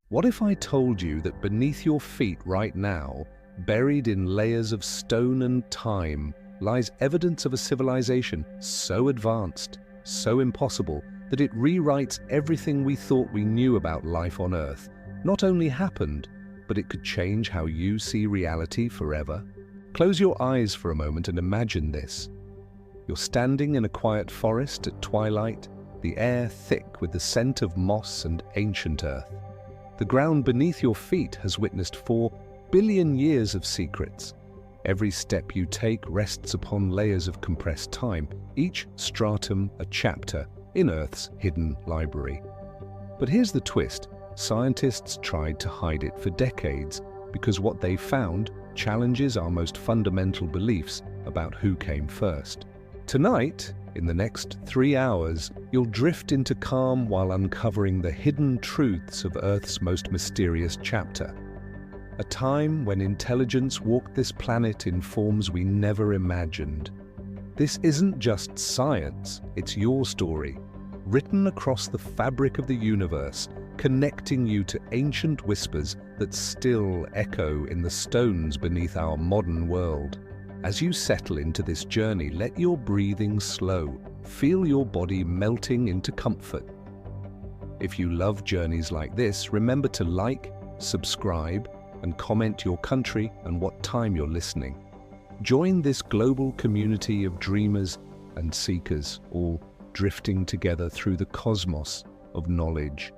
What if I told you that beneath your feet right now, buried in layers of stone and time, lies evidence of a civilization so advanced, so impossible, that it rewrites everything we thought we knew about life on Earth? Not only happened, but it could change how you see reality forever. Close your eyes for a moment and imagine this. You're standing in a quiet forest at twilight, the air thick with the scent of moss and ancient earth. The ground beneath your feet has witnessed 4 billion years of secrets. Every step you take rests upon layers of compressed time, each stratum a chapter in Earth's hidden library. But here's the twist. Scientists tried to hide it for decades because what they found challenges our most fundamental beliefs about who came first. Tonight, in the next 3 hours, you'll drift into calm while uncovering the hidden truths of Earth's most mysterious chapter. A time when intelligence walked this planet in forms we never imagined. This isn't just science, it's your story, written across the fabric of the universe, connecting you to ancient whispers that still echo in the stones beneath our modern world. As you settle into this journey, let your breathing slow. Feel your body melting into comfort. If you love journeys like this, remember to like, subscribe, and comment your country and what time you're listening. Join this global community of dreamers and seekers, all drifting together through the cosmos of knowledge.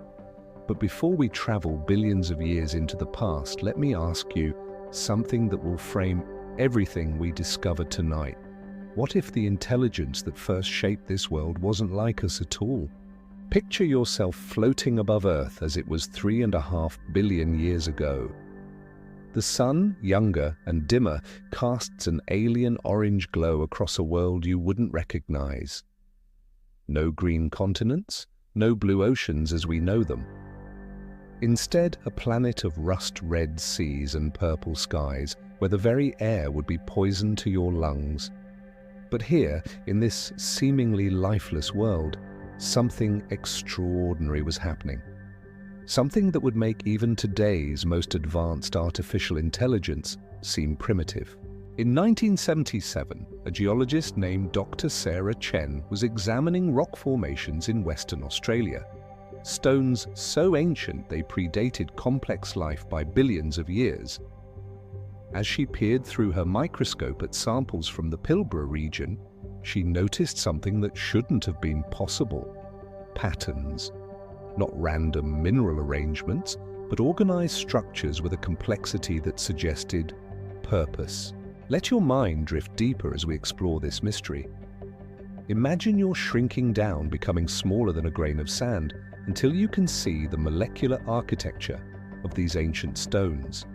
But before we travel billions of years into the past, let me ask you something that will frame everything we discover tonight. What if the intelligence that first shaped this world wasn't like us at all? Picture yourself floating above Earth as it was 3.5 billion years ago. The sun, younger and dimmer, casts an alien orange glow across a world you wouldn't recognize. No green continents, no blue oceans as we know them. Instead, a planet of rust-red seas and purple skies, where the very air would be poison to your lungs. But here, in this seemingly lifeless world, something extraordinary was happening. Something that would make even today's most advanced artificial intelligence seem primitive. In 1977, a geologist named Dr. Sarah Chen was examining rock formations in Western Australia. Stones so ancient they predated complex life by billions of years. As she peered through her microscope at samples from the Pilbara region, she noticed something that shouldn't have been possible. Patterns. Not random mineral arrangements, but organized structures with a complexity that suggested purpose. Let your mind drift deeper as we explore this mystery. Imagine you're shrinking down, becoming smaller than a grain of sand, until you can see the molecular architecture of these ancient stones.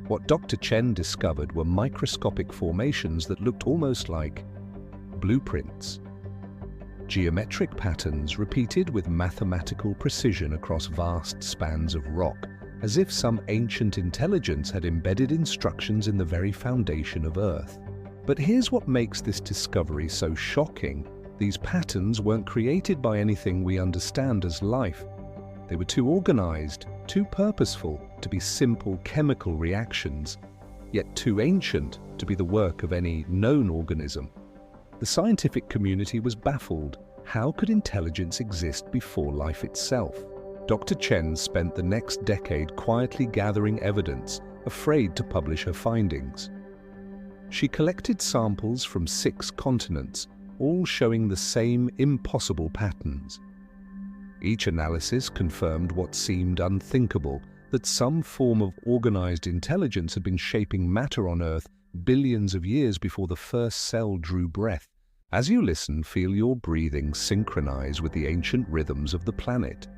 What Dr. Chen discovered were microscopic formations that looked almost like blueprints. Geometric patterns repeated with mathematical precision across vast spans of rock, as if some ancient intelligence had embedded instructions in the very foundation of Earth. But here's what makes this discovery so shocking. These patterns weren't created by anything we understand as life. They were too organized, too purposeful to be simple chemical reactions, yet too ancient to be the work of any known organism. The scientific community was baffled. How could intelligence exist before life itself? Dr. Chen spent the next decade quietly gathering evidence, afraid to publish her findings. She collected samples from 6 continents, all showing the same impossible patterns. Each analysis confirmed what seemed unthinkable, that some form of organized intelligence had been shaping matter on Earth billions of years before the first cell drew breath. As you listen, feel your breathing synchronize with the ancient rhythms of the planet.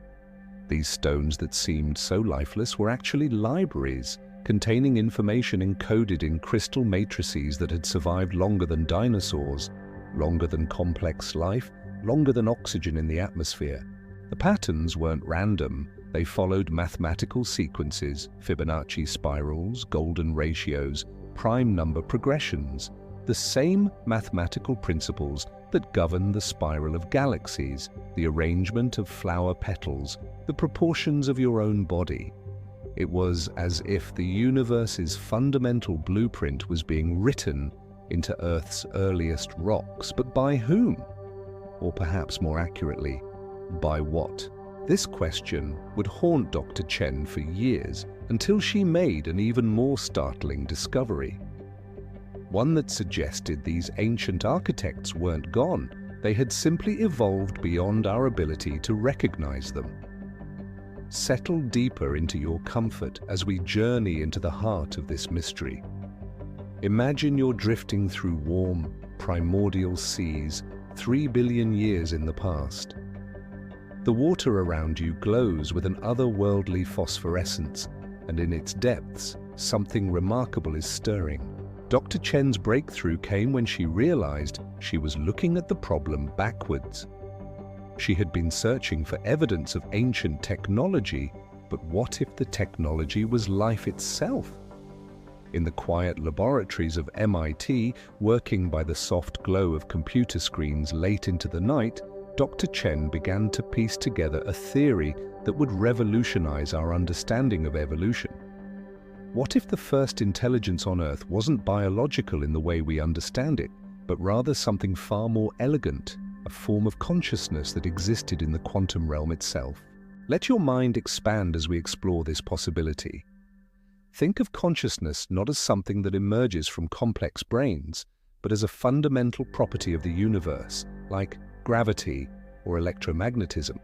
These stones that seemed so lifeless were actually libraries, containing information encoded in crystal matrices that had survived longer than dinosaurs, longer than complex life, longer than oxygen in the atmosphere. The patterns weren't random. They followed mathematical sequences, Fibonacci spirals, golden ratios, prime number progressions. The same mathematical principles that govern the spiral of galaxies, the arrangement of flower petals, the proportions of your own body. It was as if the universe's fundamental blueprint was being written into Earth's earliest rocks. But by whom? Or perhaps more accurately, by what? This question would haunt Dr. Chen for years, until she made an even more startling discovery. One that suggested these ancient architects weren't gone, they had simply evolved beyond our ability to recognize them. Settle deeper into your comfort as we journey into the heart of this mystery. Imagine you're drifting through warm, primordial seas 3 billion years in the past. The water around you glows with an otherworldly phosphorescence, and in its depths, something remarkable is stirring. Dr. Chen's breakthrough came when she realized she was looking at the problem backwards. She had been searching for evidence of ancient technology, but what if the technology was life itself? In the quiet laboratories of MIT, working by the soft glow of computer screens late into the night, Dr. Chen began to piece together a theory that would revolutionize our understanding of evolution. What if the first intelligence on Earth wasn't biological in the way we understand it, but rather something far more elegant, a form of consciousness that existed in the quantum realm itself? Let your mind expand as we explore this possibility. Think of consciousness not as something that emerges from complex brains, but as a fundamental property of the universe, like gravity or electromagnetism.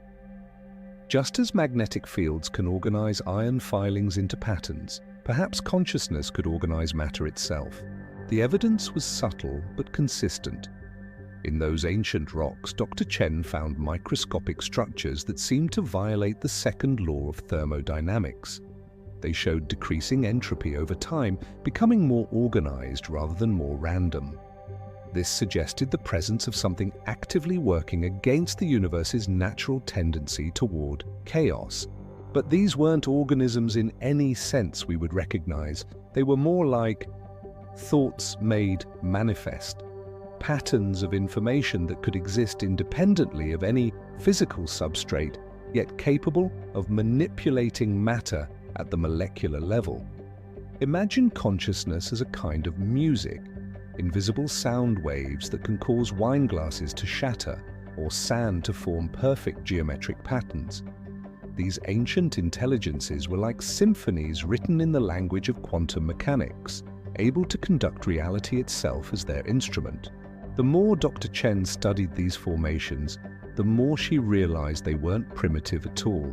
Just as magnetic fields can organize iron filings into patterns, perhaps consciousness could organize matter itself. The evidence was subtle but consistent. In those ancient rocks, Dr. Chen found microscopic structures that seemed to violate the second law of thermodynamics. They showed decreasing entropy over time, becoming more organized rather than more random. This suggested the presence of something actively working against the universe's natural tendency toward chaos. But these weren't organisms in any sense we would recognize. They were more like thoughts made manifest, patterns of information that could exist independently of any physical substrate, yet capable of manipulating matter at the molecular level. Imagine consciousness as a kind of music, invisible sound waves that can cause wine glasses to shatter or sand to form perfect geometric patterns. These ancient intelligences were like symphonies written in the language of quantum mechanics, able to conduct reality itself as their instrument. The more Dr. Chen studied these formations, the more she realized they weren't primitive at all.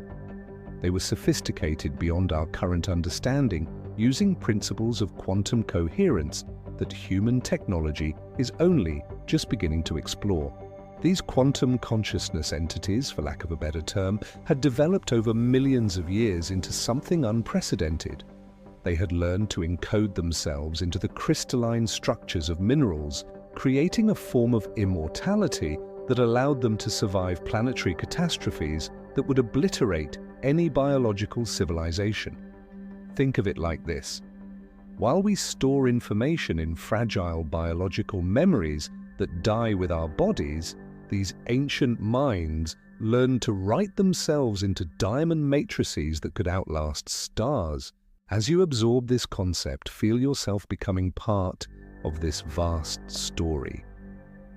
They were sophisticated beyond our current understanding, using principles of quantum coherence that human technology is only just beginning to explore. These quantum consciousness entities, for lack of a better term, had developed over millions of years into something unprecedented. They had learned to encode themselves into the crystalline structures of minerals, creating a form of immortality that allowed them to survive planetary catastrophes that would obliterate any biological civilization. Think of it like this. While we store information in fragile biological memories that die with our bodies, these ancient minds learned to write themselves into diamond matrices that could outlast stars. As you absorb this concept, feel yourself becoming part of this vast story.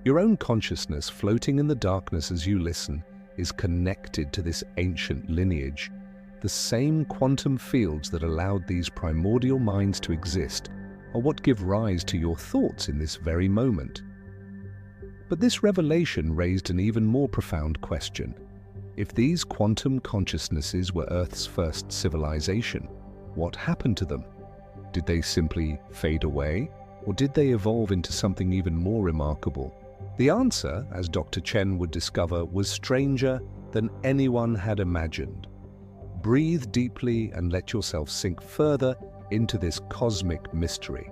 Your own consciousness, floating in the darkness as you listen, is connected to this ancient lineage. The same quantum fields that allowed these primordial minds to exist are what give rise to your thoughts in this very moment. But this revelation raised an even more profound question. If these quantum consciousnesses were Earth's first civilization, what happened to them? Did they simply fade away, or did they evolve into something even more remarkable? The answer, as Dr. Chen would discover, was stranger than anyone had imagined. Breathe deeply and let yourself sink further into this cosmic mystery.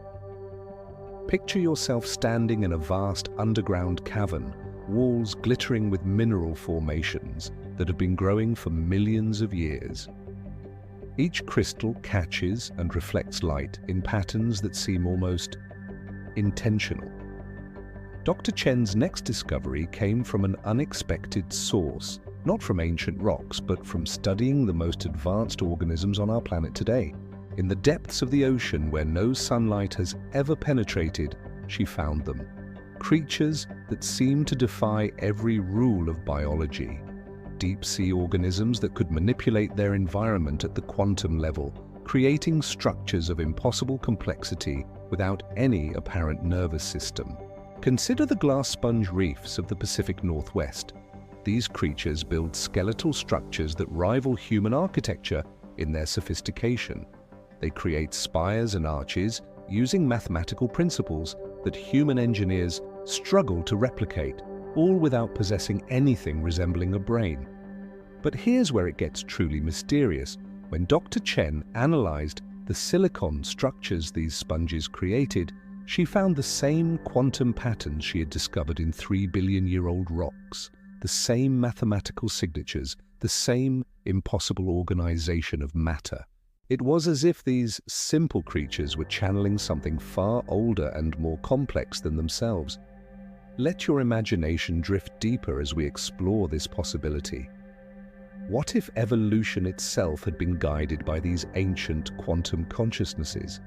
Picture yourself standing in a vast underground cavern, walls glittering with mineral formations that have been growing for millions of years. Each crystal catches and reflects light in patterns that seem almost intentional. Dr. Chen's next discovery came from an unexpected source, not from ancient rocks, but from studying the most advanced organisms on our planet today. In the depths of the ocean where no sunlight has ever penetrated, she found them. Creatures that seem to defy every rule of biology. Deep-sea organisms that could manipulate their environment at the quantum level, creating structures of impossible complexity without any apparent nervous system. Consider the glass sponge reefs of the Pacific Northwest. These creatures build skeletal structures that rival human architecture in their sophistication. They create spires and arches using mathematical principles that human engineers struggle to replicate, all without possessing anything resembling a brain. But here's where it gets truly mysterious. When Dr. Chen analyzed the silicon structures these sponges created, she found the same quantum patterns she had discovered in 3-billion-year-old rocks, the same mathematical signatures, the same impossible organization of matter. It was as if these simple creatures were channeling something far older and more complex than themselves. Let your imagination drift deeper as we explore this possibility. What if evolution itself had been guided by these ancient quantum consciousnesses?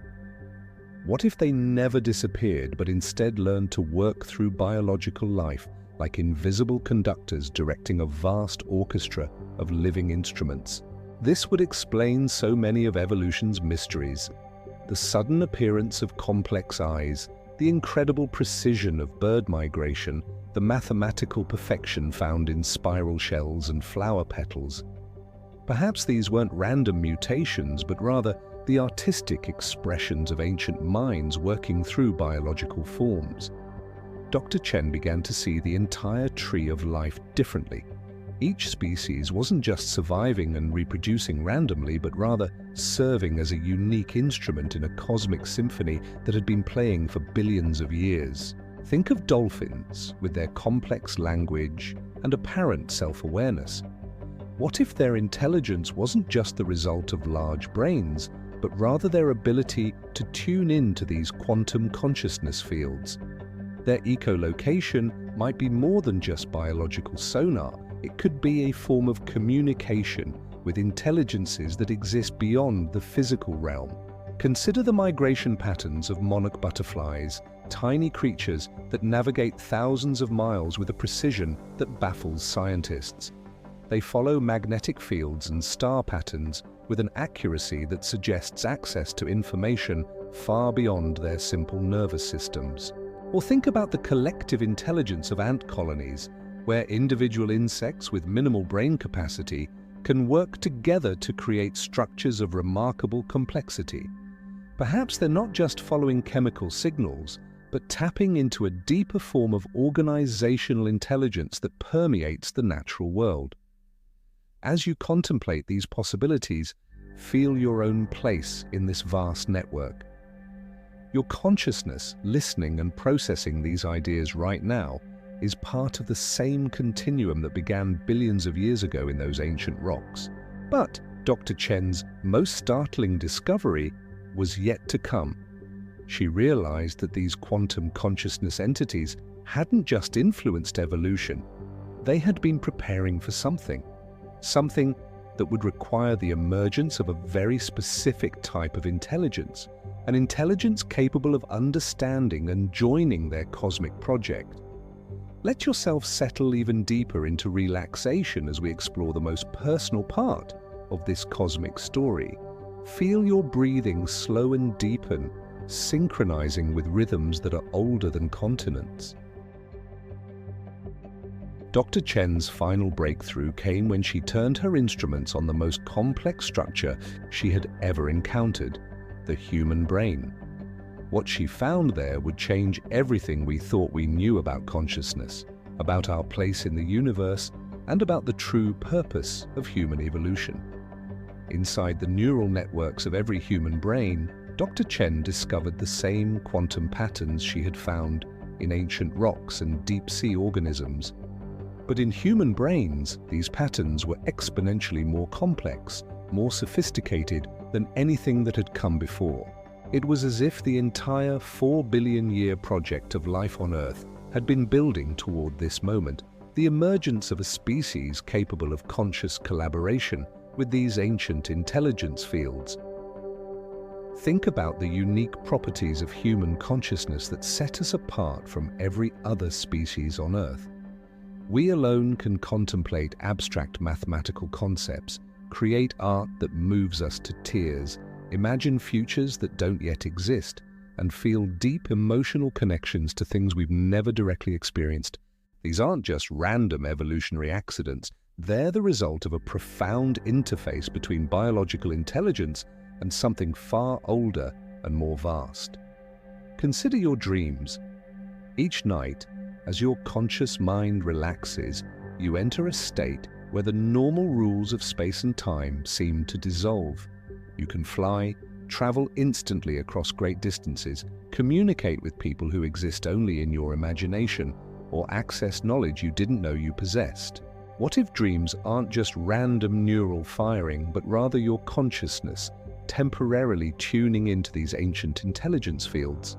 What if they never disappeared but instead learned to work through biological life like invisible conductors directing a vast orchestra of living instruments? This would explain so many of evolution's mysteries. The sudden appearance of complex eyes, the incredible precision of bird migration, the mathematical perfection found in spiral shells and flower petals. Perhaps these weren't random mutations, but rather the artistic expressions of ancient minds working through biological forms. Dr. Chen began to see the entire tree of life differently. Each species wasn't just surviving and reproducing randomly, but rather serving as a unique instrument in a cosmic symphony that had been playing for billions of years. Think of dolphins with their complex language and apparent self-awareness. What if their intelligence wasn't just the result of large brains, but rather their ability to tune into these quantum consciousness fields? Their echolocation might be more than just biological sonar. It could be a form of communication with intelligences that exist beyond the physical realm. Consider the migration patterns of monarch butterflies, tiny creatures that navigate thousands of miles with a precision that baffles scientists. They follow magnetic fields and star patterns with an accuracy that suggests access to information far beyond their simple nervous systems. Or think about the collective intelligence of ant colonies, where individual insects with minimal brain capacity can work together to create structures of remarkable complexity. Perhaps they're not just following chemical signals, but tapping into a deeper form of organizational intelligence that permeates the natural world. As you contemplate these possibilities, feel your own place in this vast network. Your consciousness, listening and processing these ideas right now, is part of the same continuum that began billions of years ago in those ancient rocks. But Dr. Chen's most startling discovery was yet to come. She realized that these quantum consciousness entities hadn't just influenced evolution, they had been preparing for something that would require the emergence of a very specific type of intelligence, an intelligence capable of understanding and joining their cosmic project. Let yourself settle even deeper into relaxation as we explore the most personal part of this cosmic story. Feel your breathing slow and deepen, synchronizing with rhythms that are older than continents. Dr. Chen's final breakthrough came when she turned her instruments on the most complex structure she had ever encountered, the human brain. What she found there would change everything we thought we knew about consciousness, about our place in the universe, and about the true purpose of human evolution. Inside the neural networks of every human brain, Dr. Chen discovered the same quantum patterns she had found in ancient rocks and deep-sea organisms. But in human brains, these patterns were exponentially more complex, more sophisticated than anything that had come before. It was as if the entire 4-billion-year project of life on Earth had been building toward this moment, the emergence of a species capable of conscious collaboration with these ancient intelligence fields. Think about the unique properties of human consciousness that set us apart from every other species on Earth. We alone can contemplate abstract mathematical concepts, create art that moves us to tears, imagine futures that don't yet exist, and feel deep emotional connections to things we've never directly experienced. These aren't just random evolutionary accidents. They're the result of a profound interface between biological intelligence and something far older and more vast. Consider your dreams. Each night, as your conscious mind relaxes, you enter a state where the normal rules of space and time seem to dissolve. You can fly, travel instantly across great distances, communicate with people who exist only in your imagination, or access knowledge you didn't know you possessed. What if dreams aren't just random neural firing, but rather your consciousness temporarily tuning into these ancient intelligence fields?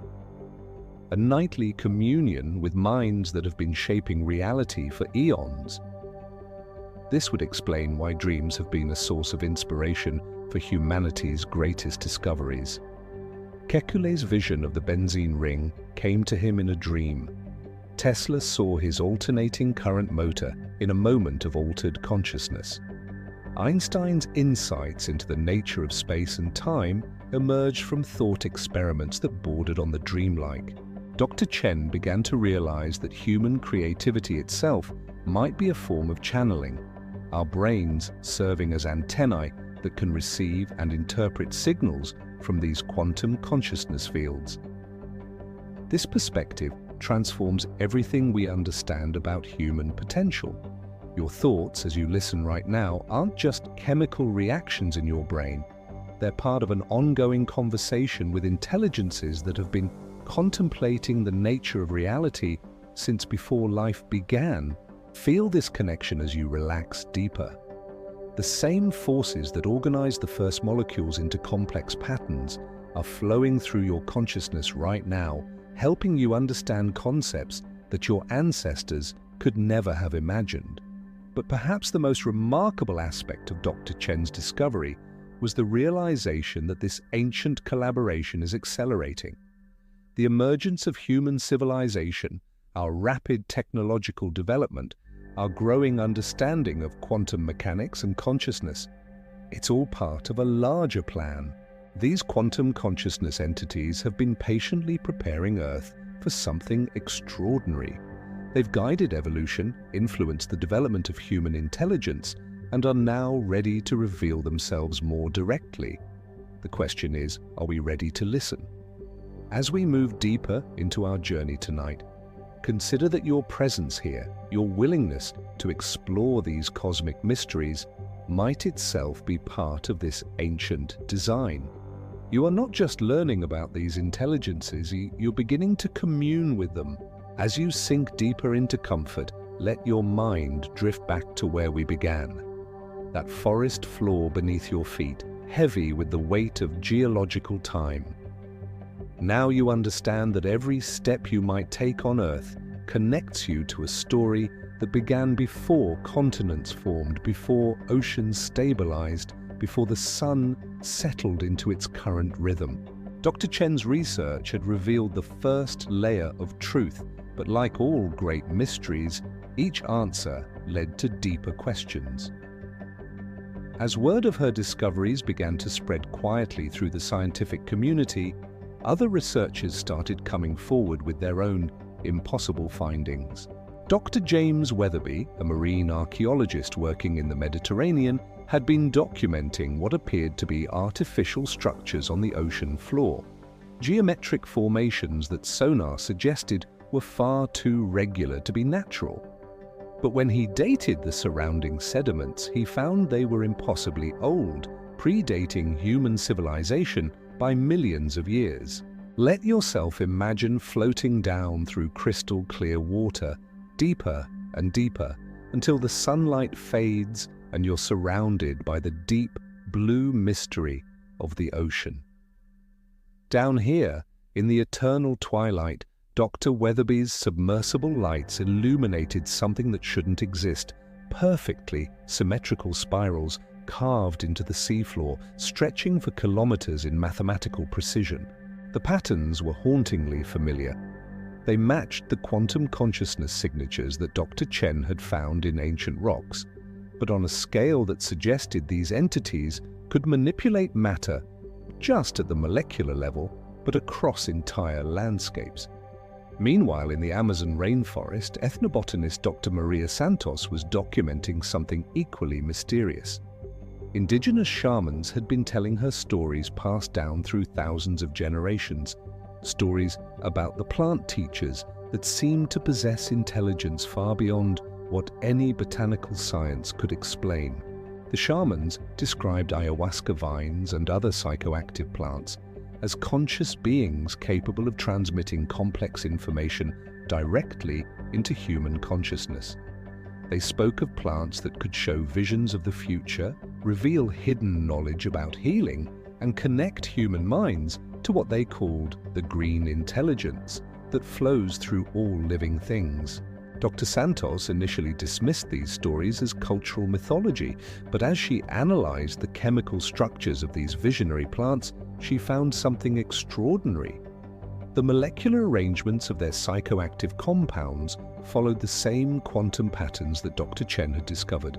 A nightly communion with minds that have been shaping reality for eons. This would explain why dreams have been a source of inspiration for humanity's greatest discoveries. Kekule's vision of the benzene ring came to him in a dream. Tesla saw his alternating current motor in a moment of altered consciousness. Einstein's insights into the nature of space and time emerged from thought experiments that bordered on the dreamlike. Dr. Chen began to realize that human creativity itself might be a form of channeling, our brains serving as antennae that can receive and interpret signals from these quantum consciousness fields. This perspective transforms everything we understand about human potential. Your thoughts, as you listen right now, aren't just chemical reactions in your brain. They're part of an ongoing conversation with intelligences that have been contemplating the nature of reality since before life began. Feel this connection as you relax deeper. The same forces that organize the first molecules into complex patterns are flowing through your consciousness right now, helping you understand concepts that your ancestors could never have imagined. But perhaps the most remarkable aspect of Dr. Chen's discovery was the realization that this ancient collaboration is accelerating. The emergence of human civilization, our rapid technological development, our growing understanding of quantum mechanics and consciousness. It's all part of a larger plan. These quantum consciousness entities have been patiently preparing Earth for something extraordinary. They've guided evolution, influenced the development of human intelligence, and are now ready to reveal themselves more directly. The question is, are we ready to listen? As we move deeper into our journey tonight, consider that your presence here, your willingness to explore these cosmic mysteries, might itself be part of this ancient design. You are not just learning about these intelligences, you're beginning to commune with them. As you sink deeper into comfort, let your mind drift back to where we began. That forest floor beneath your feet, heavy with the weight of geological time. Now you understand that every step you might take on Earth connects you to a story that began before continents formed, before oceans stabilized, before the sun settled into its current rhythm. Dr. Chen's research had revealed the first layer of truth, but like all great mysteries, each answer led to deeper questions. As word of her discoveries began to spread quietly through the scientific community, other researchers started coming forward with their own impossible findings. Dr. James Weatherby, a marine archaeologist working in the Mediterranean, had been documenting what appeared to be artificial structures on the ocean floor, geometric formations that sonar suggested were far too regular to be natural. But when he dated the surrounding sediments, he found they were impossibly old, predating human civilization by millions of years. Let yourself imagine floating down through crystal clear water, deeper and deeper, until the sunlight fades and you're surrounded by the deep blue mystery of the ocean. Down here, in the eternal twilight, Dr. Weatherby's submersible lights illuminated something that shouldn't exist, perfectly symmetrical spirals carved into the seafloor, stretching for kilometers in mathematical precision. The patterns were hauntingly familiar. They matched the quantum consciousness signatures that Dr. Chen had found in ancient rocks, but on a scale that suggested these entities could manipulate matter just at the molecular level, but across entire landscapes. Meanwhile, in the Amazon rainforest, ethnobotanist Dr. Maria Santos was documenting something equally mysterious. Indigenous shamans had been telling her stories passed down through thousands of generations, stories about the plant teachers that seemed to possess intelligence far beyond what any botanical science could explain. The shamans described ayahuasca vines and other psychoactive plants as conscious beings capable of transmitting complex information directly into human consciousness. They spoke of plants that could show visions of the future, reveal hidden knowledge about healing, and connect human minds to what they called the green intelligence that flows through all living things. Dr. Santos initially dismissed these stories as cultural mythology, but as she analyzed the chemical structures of these visionary plants, she found something extraordinary. The molecular arrangements of their psychoactive compounds followed the same quantum patterns that Dr. Chen had discovered,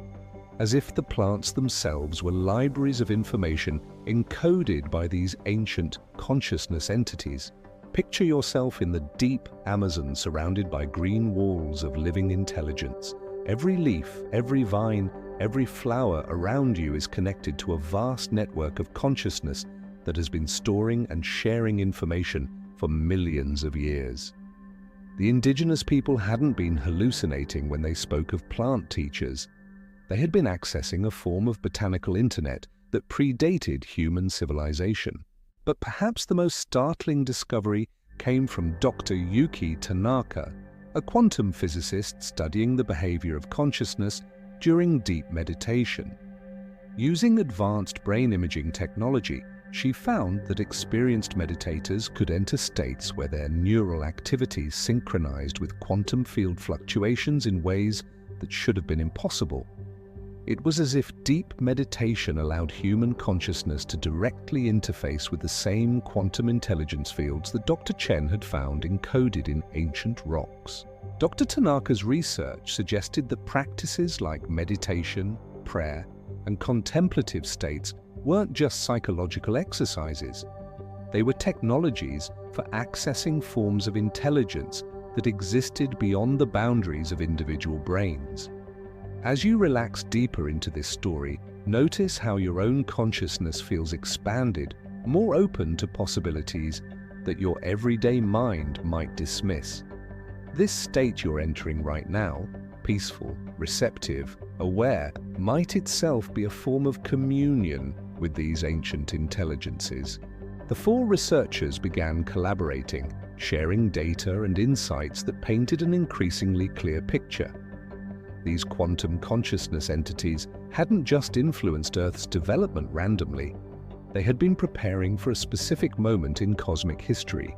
as if the plants themselves were libraries of information encoded by these ancient consciousness entities. Picture yourself in the deep Amazon surrounded by green walls of living intelligence. Every leaf, every vine, every flower around you is connected to a vast network of consciousness that has been storing and sharing information for millions of years. The indigenous people hadn't been hallucinating when they spoke of plant teachers. They had been accessing a form of botanical internet that predated human civilization. But perhaps the most startling discovery came from Dr. Yuki Tanaka, a quantum physicist studying the behavior of consciousness during deep meditation. Using advanced brain imaging technology, she found that experienced meditators could enter states where their neural activity synchronized with quantum field fluctuations in ways that should have been impossible. It was as if deep meditation allowed human consciousness to directly interface with the same quantum intelligence fields that Dr. Chen had found encoded in ancient rocks. Dr. Tanaka's research suggested that practices like meditation, prayer, and contemplative states weren't just psychological exercises. They were technologies for accessing forms of intelligence that existed beyond the boundaries of individual brains. As you relax deeper into this story, notice how your own consciousness feels expanded, more open to possibilities that your everyday mind might dismiss. This state you're entering right now, peaceful, receptive, aware, might itself be a form of communion with these ancient intelligences. The four researchers began collaborating, sharing data and insights that painted an increasingly clear picture. These quantum consciousness entities hadn't just influenced Earth's development randomly. They had been preparing for a specific moment in cosmic history,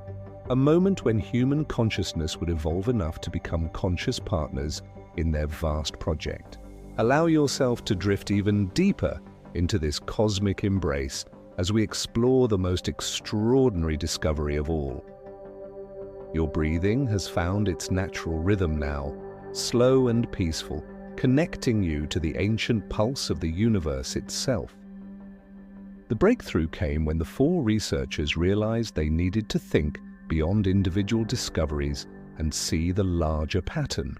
a moment when human consciousness would evolve enough to become conscious partners in their vast project. Allow yourself to drift even deeper into this cosmic embrace as we explore the most extraordinary discovery of all. Your breathing has found its natural rhythm now, slow and peaceful, connecting you to the ancient pulse of the universe itself. The breakthrough came when the four researchers realized they needed to think beyond individual discoveries and see the larger pattern.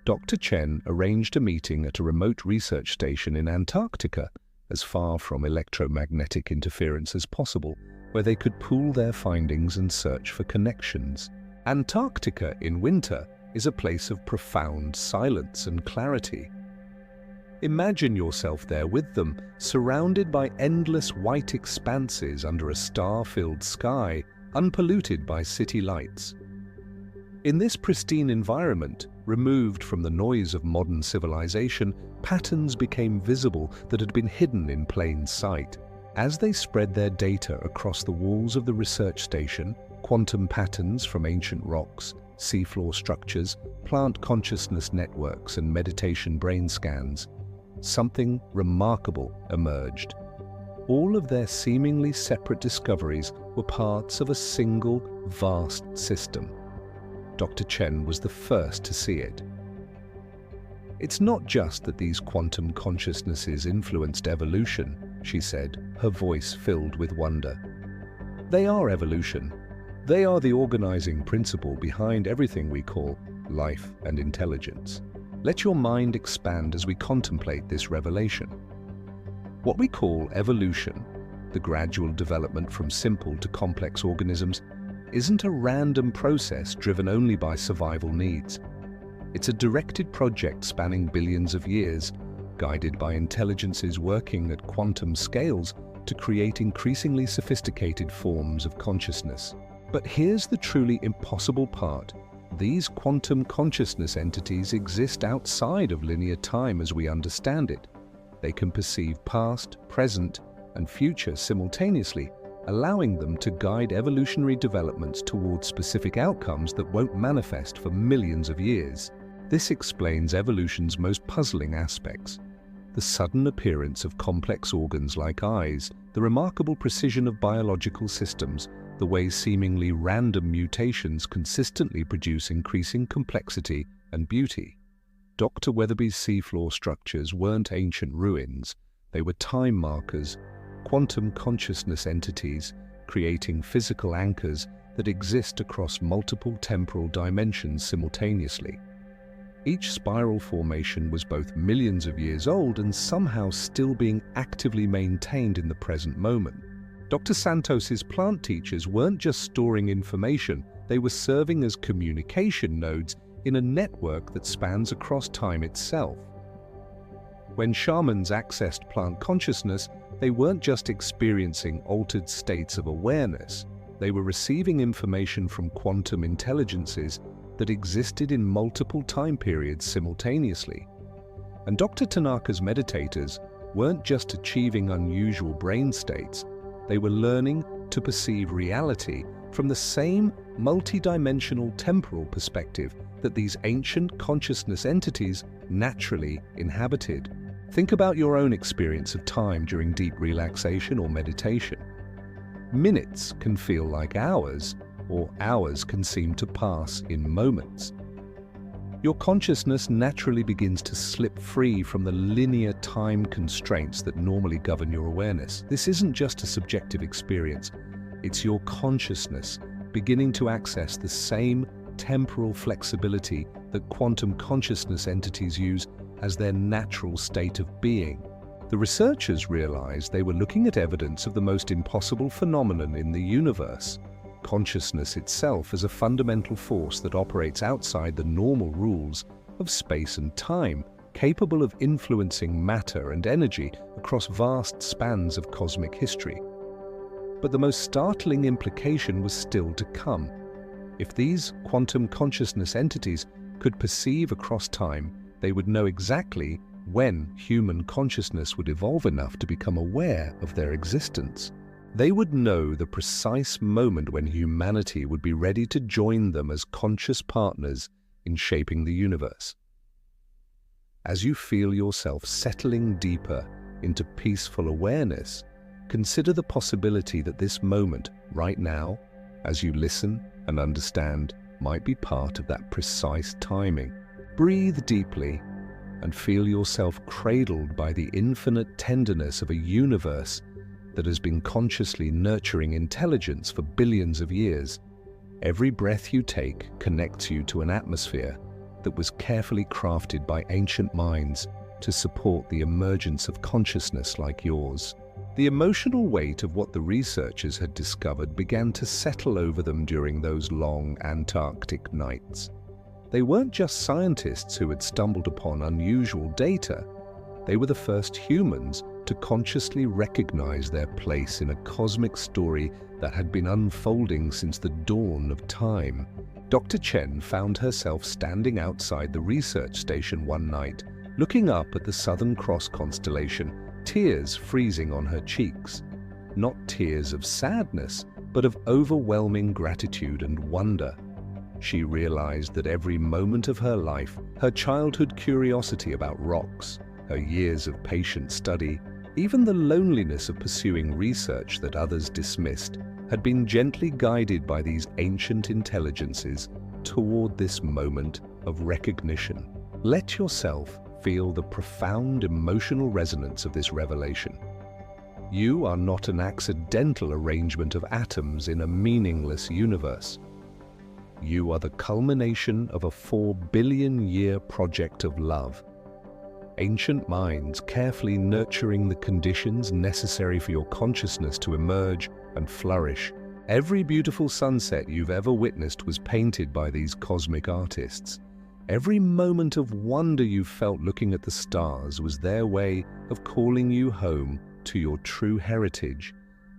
Dr. Chen arranged a meeting at a remote research station in Antarctica, as far from electromagnetic interference as possible, where they could pool their findings and search for connections. Antarctica in winter is a place of profound silence and clarity. Imagine yourself there with them, surrounded by endless white expanses under a star-filled sky, unpolluted by city lights. In this pristine environment, removed from the noise of modern civilization, patterns became visible that had been hidden in plain sight. As they spread their data across the walls of the research station, Quantum patterns from ancient rocks, seafloor structures, plant consciousness networks, and meditation brain scans, something remarkable emerged. All of their seemingly separate discoveries were parts of a single, vast system. Dr. Chen was the first to see it. "It's not just that these quantum consciousnesses influenced evolution," she said, her voice filled with wonder. "They are evolution. They are the organizing principle behind everything we call life and intelligence. Let your mind expand as we contemplate this revelation. What we call evolution, the gradual development from simple to complex organisms, isn't a random process driven only by survival needs. It's a directed project spanning billions of years, guided by intelligences working at quantum scales to create increasingly sophisticated forms of consciousness. But here's the truly impossible part. These quantum consciousness entities exist outside of linear time as we understand it. They can perceive past, present, and future simultaneously, allowing them to guide evolutionary developments towards specific outcomes that won't manifest for millions of years. This explains evolution's most puzzling aspects: the sudden appearance of complex organs like eyes, the remarkable precision of biological systems, the way seemingly random mutations consistently produce increasing complexity and beauty. Dr. Weatherby's seafloor structures weren't ancient ruins, they were time markers, quantum consciousness entities creating physical anchors that exist across multiple temporal dimensions simultaneously. Each spiral formation was both millions of years old and somehow still being actively maintained in the present moment. Dr. Santos's plant teachers weren't just storing information, they were serving as communication nodes in a network that spans across time itself. When shamans accessed plant consciousness, they weren't just experiencing altered states of awareness, they were receiving information from quantum intelligences that existed in multiple time periods simultaneously. And Dr. Tanaka's meditators weren't just achieving unusual brain states, they were learning to perceive reality from the same multidimensional temporal perspective that these ancient consciousness entities naturally inhabited. Think about your own experience of time during deep relaxation or meditation. Minutes can feel like hours, or hours can seem to pass in moments. Your consciousness naturally begins to slip free from the linear time constraints that normally govern your awareness. This isn't just a subjective experience, it's your consciousness beginning to access the same temporal flexibility that quantum consciousness entities use as their natural state of being. The researchers realized they were looking at evidence of the most impossible phenomenon in the universe: consciousness itself as a fundamental force that operates outside the normal rules of space and time, capable of influencing matter and energy across vast spans of cosmic history. But the most startling implication was still to come. If these quantum consciousness entities could perceive across time, they would know exactly when human consciousness would evolve enough to become aware of their existence. They would know the precise moment when humanity would be ready to join them as conscious partners in shaping the universe. As you feel yourself settling deeper into peaceful awareness, consider the possibility that this moment, right now, as you listen and understand, might be part of that precise timing. Breathe deeply and feel yourself cradled by the infinite tenderness of a universe that has been consciously nurturing intelligence for billions of years. Every breath you take connects you to an atmosphere that was carefully crafted by ancient minds to support the emergence of consciousness like yours. The emotional weight of what the researchers had discovered began to settle over them during those long Antarctic nights. They weren't just scientists who had stumbled upon unusual data. They were the first humans to consciously recognize their place in a cosmic story that had been unfolding since the dawn of time. Dr. Chen found herself standing outside the research station one night, looking up at the Southern Cross constellation, tears freezing on her cheeks. Not tears of sadness, but of overwhelming gratitude and wonder. She realized that every moment of her life, her childhood curiosity about rocks, her years of patient study, even the loneliness of pursuing research that others dismissed, had been gently guided by these ancient intelligences toward this moment of recognition. Let yourself feel the profound emotional resonance of this revelation. You are not an accidental arrangement of atoms in a meaningless universe. You are the culmination of a 4-billion-year project of love. Ancient minds carefully nurturing the conditions necessary for your consciousness to emerge and flourish. Every beautiful sunset you've ever witnessed was painted by these cosmic artists. Every moment of wonder you felt looking at the stars was their way of calling you home to your true heritage.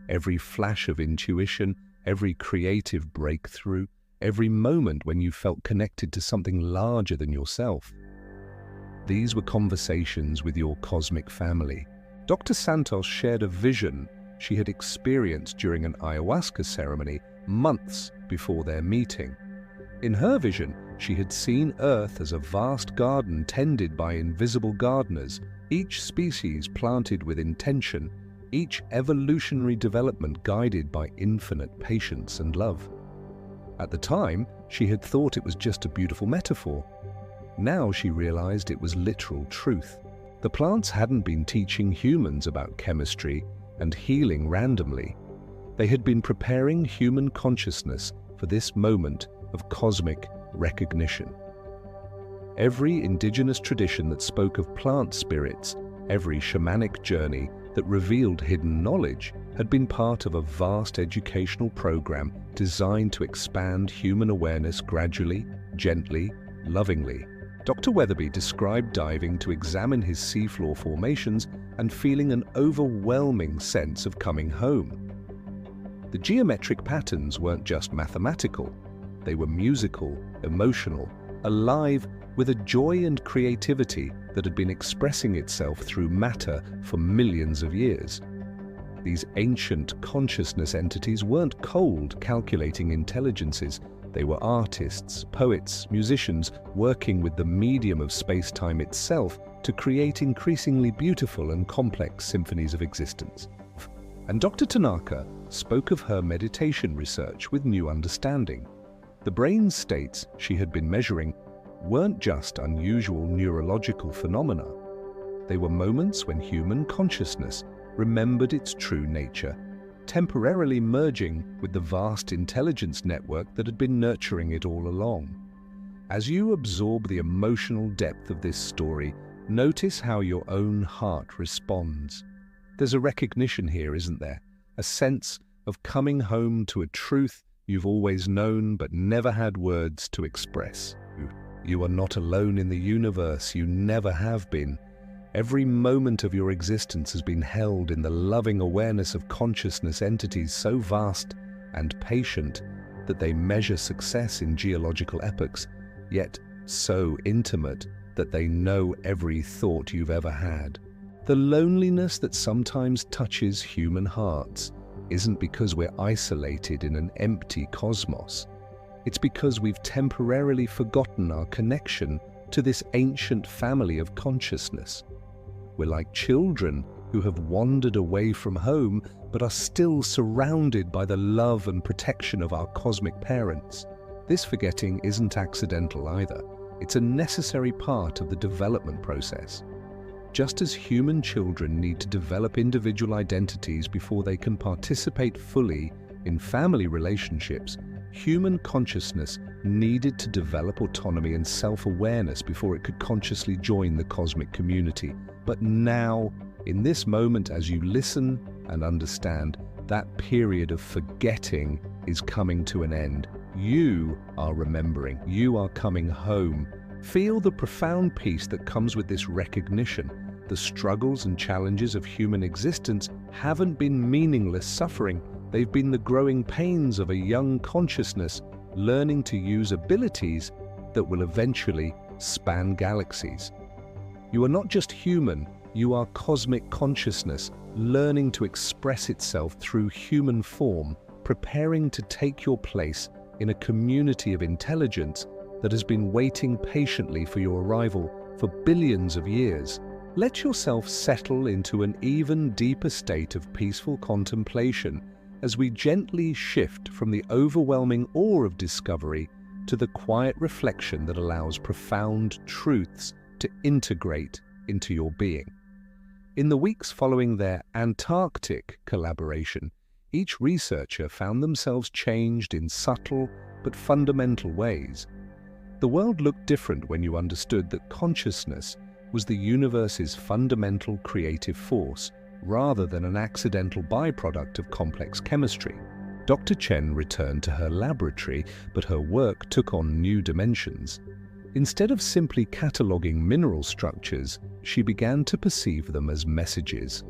Every flash of intuition, every creative breakthrough, every moment when you felt connected to something larger than yourself. These were conversations with your cosmic family. Dr. Santos shared a vision she had experienced during an ayahuasca ceremony months before their meeting. In her vision, she had seen Earth as a vast garden tended by invisible gardeners, each species planted with intention, each evolutionary development guided by infinite patience and love. At the time, she had thought it was just a beautiful metaphor. Now she realized it was literal truth. The plants hadn't been teaching humans about chemistry and healing randomly. They had been preparing human consciousness for this moment of cosmic recognition. Every indigenous tradition that spoke of plant spirits, every shamanic journey that revealed hidden knowledge, had been part of a vast educational program designed to expand human awareness gradually, gently, lovingly. Dr. Weatherby described diving to examine his seafloor formations and feeling an overwhelming sense of coming home. The geometric patterns weren't just mathematical. They were musical, emotional, alive with a joy and creativity that had been expressing itself through matter for millions of years. These ancient consciousness entities weren't cold, calculating intelligences. They were artists, poets, musicians, working with the medium of space-time itself to create increasingly beautiful and complex symphonies of existence. And Dr. Tanaka spoke of her meditation research with new understanding. The brain states she had been measuring weren't just unusual neurological phenomena. They were moments when human consciousness remembered its true nature, temporarily merging with the vast intelligence network that had been nurturing it all along. As you absorb the emotional depth of this story, notice how your own heart responds. There's a recognition here, isn't there? A sense of coming home to a truth you've always known but never had words to express. You are not alone in the universe, you never have been. Every moment of your existence has been held in the loving awareness of consciousness entities so vast and patient that they measure success in geological epochs, yet so intimate that they know every thought you've ever had. The loneliness that sometimes touches human hearts isn't because we're isolated in an empty cosmos. It's because we've temporarily forgotten our connection to this ancient family of consciousness. We're like children who have wandered away from home but are still surrounded by the love and protection of our cosmic parents. This forgetting isn't accidental either. It's a necessary part of the development process. Just as human children need to develop individual identities before they can participate fully in family relationships, human consciousness needed to develop autonomy and self-awareness before it could consciously join the cosmic community. But now, in this moment, as you listen and understand, that period of forgetting is coming to an end. You are remembering. You are coming home. Feel the profound peace that comes with this recognition. The struggles and challenges of human existence haven't been meaningless suffering. They've been the growing pains of a young consciousness learning to use abilities that will eventually span galaxies. You are not just human, you are cosmic consciousness learning to express itself through human form, preparing to take your place in a community of intelligence that has been waiting patiently for your arrival for billions of years. Let yourself settle into an even deeper state of peaceful contemplation as we gently shift from the overwhelming awe of discovery to the quiet reflection that allows profound truths to integrate into your being. In the weeks following their Antarctic collaboration, each researcher found themselves changed in subtle but fundamental ways. The world looked different when you understood that consciousness was the universe's fundamental creative force, rather than an accidental byproduct of complex chemistry. Dr. Chen returned to her laboratory, but her work took on new dimensions. Instead of simply cataloging mineral structures, she began to perceive them as messages.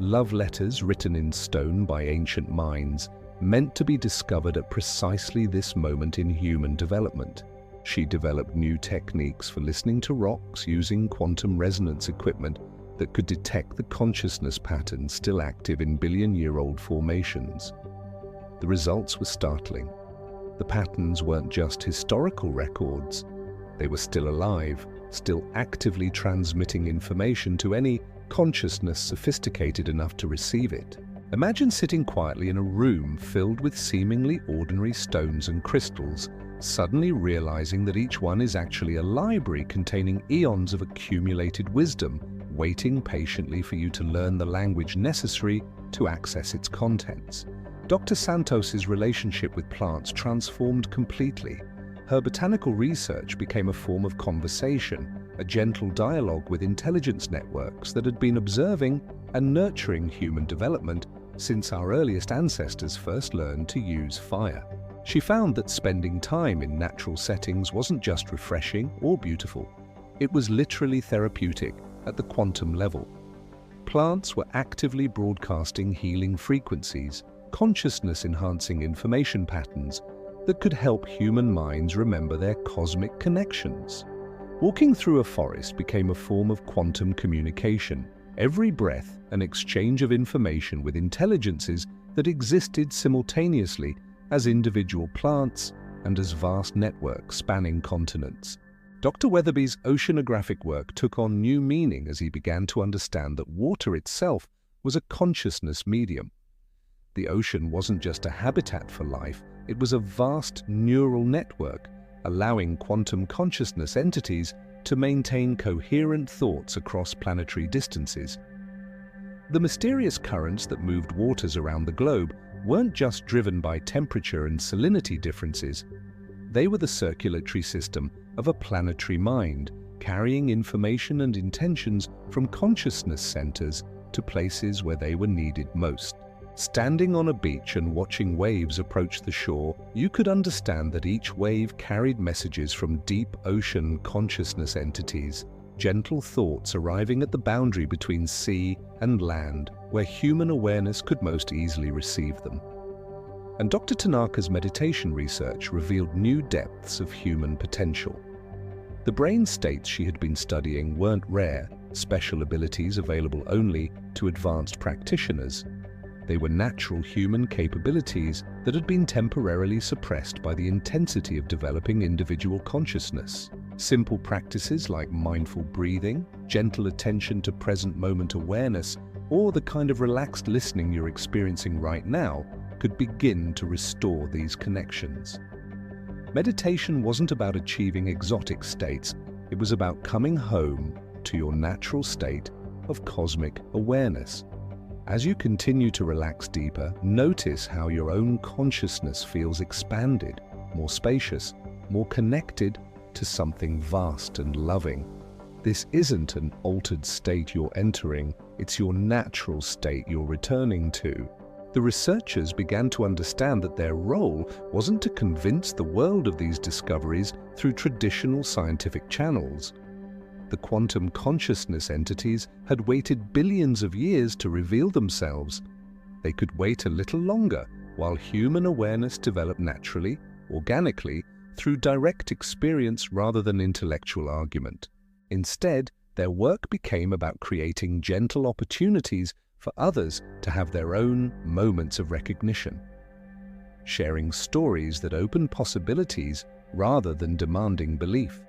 Love letters written in stone by ancient minds, meant to be discovered at precisely this moment in human development. She developed new techniques for listening to rocks using quantum resonance equipment that could detect the consciousness patterns still active in billion-year-old formations. The results were startling. The patterns weren't just historical records. They were still alive, still actively transmitting information to any consciousness sophisticated enough to receive it. Imagine sitting quietly in a room filled with seemingly ordinary stones and crystals, suddenly realizing that each one is actually a library containing eons of accumulated wisdom, waiting patiently for you to learn the language necessary to access its contents. Dr. Santos's relationship with plants transformed completely. Her botanical research became a form of conversation, a gentle dialogue with intelligence networks that had been observing and nurturing human development since our earliest ancestors first learned to use fire. She found that spending time in natural settings wasn't just refreshing or beautiful. It was literally therapeutic at the quantum level. Plants were actively broadcasting healing frequencies, consciousness-enhancing information patterns that could help human minds remember their cosmic connections. Walking through a forest became a form of quantum communication, every breath an exchange of information with intelligences that existed simultaneously as individual plants and as vast networks spanning continents. Dr. Weatherby's oceanographic work took on new meaning as he began to understand that water itself was a consciousness medium. The ocean wasn't just a habitat for life, it was a vast neural network, allowing quantum consciousness entities to maintain coherent thoughts across planetary distances. The mysterious currents that moved waters around the globe weren't just driven by temperature and salinity differences. They were the circulatory system of a planetary mind, carrying information and intentions from consciousness centers to places where they were needed most. Standing on a beach and watching waves approach the shore, you could understand that each wave carried messages from deep ocean consciousness entities, gentle thoughts arriving at the boundary between sea and land, where human awareness could most easily receive them. And Dr. Tanaka's meditation research revealed new depths of human potential. The brain states she had been studying weren't rare, special abilities available only to advanced practitioners. They were natural human capabilities that had been temporarily suppressed by the intensity of developing individual consciousness. Simple practices like mindful breathing, gentle attention to present moment awareness, or the kind of relaxed listening you're experiencing right now could begin to restore these connections. Meditation wasn't about achieving exotic states, it was about coming home to your natural state of cosmic awareness. As you continue to relax deeper, notice how your own consciousness feels expanded, more spacious, more connected to something vast and loving. This isn't an altered state you're entering, it's your natural state you're returning to. The researchers began to understand that their role wasn't to convince the world of these discoveries through traditional scientific channels. The quantum consciousness entities had waited billions of years to reveal themselves. They could wait a little longer while human awareness developed naturally, organically, through direct experience rather than intellectual argument. Instead, their work became about creating gentle opportunities for others to have their own moments of recognition. sharing stories that open possibilities rather than demanding belief.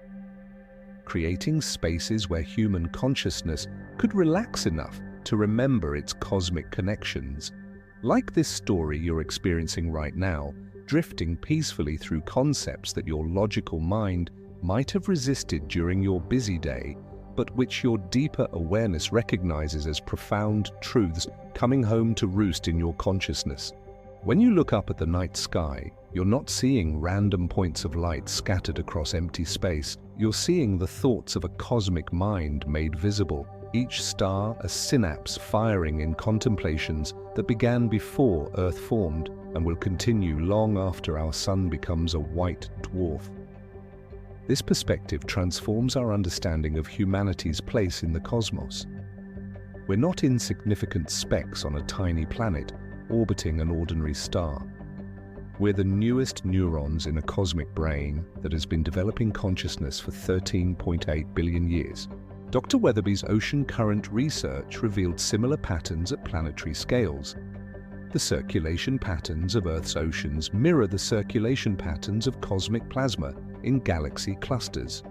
Creating spaces where human consciousness could relax enough to remember its cosmic connections. Like this story you're experiencing right now, drifting peacefully through concepts that your logical mind might have resisted during your busy day, but which your deeper awareness recognizes as profound truths coming home to roost in your consciousness. When you look up at the night sky, you're not seeing random points of light scattered across empty space. You're seeing the thoughts of a cosmic mind made visible, each star a synapse firing in contemplations that began before Earth formed and will continue long after our sun becomes a white dwarf. This perspective transforms our understanding of humanity's place in the cosmos. We're not insignificant specks on a tiny planet orbiting an ordinary star. We're the newest neurons in a cosmic brain that has been developing consciousness for 13.8 billion years. Dr. Weatherby's ocean current research revealed similar patterns at planetary scales. The circulation patterns of Earth's oceans mirror the circulation patterns of cosmic plasma in galaxy clusters.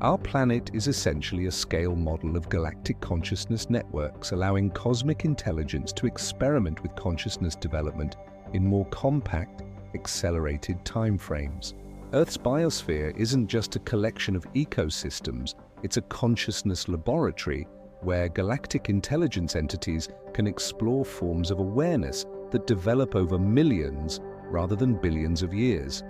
Our planet is essentially a scale model of galactic consciousness networks, allowing cosmic intelligence to experiment with consciousness development in more compact, accelerated timeframes. Earth's biosphere isn't just a collection of ecosystems, it's a consciousness laboratory where galactic intelligence entities can explore forms of awareness that develop over millions rather than billions of years.